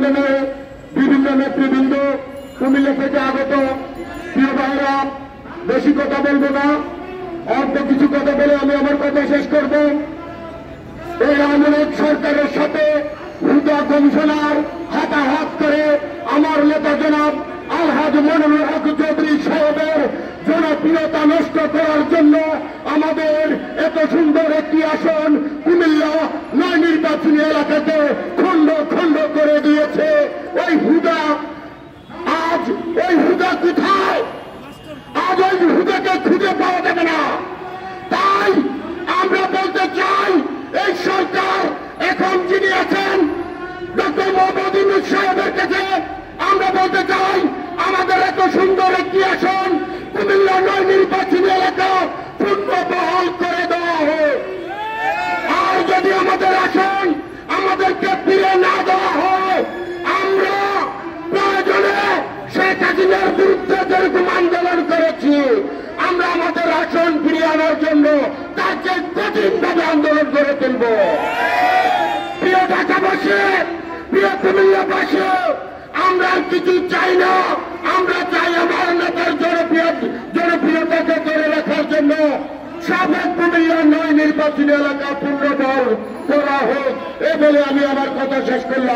সম্মেলনে বিভিন্ন নেতৃবৃন্দ, কুমিল্লা থেকে আগত প্রিয় ভাইরা, বেশি কথা বলবো না, অল্প কিছু কথা বলে আমি আমার কথা শেষ করব। এই আওয়ামী সরকারের সাথে হুদা কমিশনার হাতাহাত করে আমার নেতা জনাব আলহাজ মনিরুল হক চৌধুরী সাহেবের জনপ্রিয়তা নষ্ট করার জন্য আমাদের এত সুন্দর একটি আসন কুমিল্লা ৯ নির্বাচনী এলাকাতে খণ্ড খণ্ড করে দিয়েছে। ওই হুদা আজ ওই হুদা কোথায়? আজ ওই হুদাকে খুঁজে পাওয়া যাবে না। তাই আমরা বলতে চাই, এই সরকার এখন যিনি আছেন ডক্টর মোহাম্মদ ইউনূস সাহেবের কাছে আমরা বলতে চাই, আমাদের এত সুন্দর একটি আসন কুমিল্লা ৯ নির্বাচনী এলাকা পুনর্বহাল করে দেওয়া হোক। আর যদি আমাদের আসন আমাদেরকে ফিরে না দেওয়া হয়, আমরা প্রয়োজনে শেখ হাসিনার বিরুদ্ধে যেরকম আন্দোলন করেছি, আমরা আমাদের আসন ফিরিয়ে আনার জন্য তাকে কঠিনভাবে আন্দোলন করে তুলব। প্রিয় ঢাকাবাসী, প্রিয় কুমিল্লাবাসী, আমরা কিছু চাই না। আমরা চাই আমার নেতার জনপ্রিয়তাকে ধরে রাখার জন্য সাবেক কুমিল্লা ৯ নির্বাচনী এলাকা পুনর্বহাল করা হোক। এ বলে আমি আমার কথা শেষ করলাম।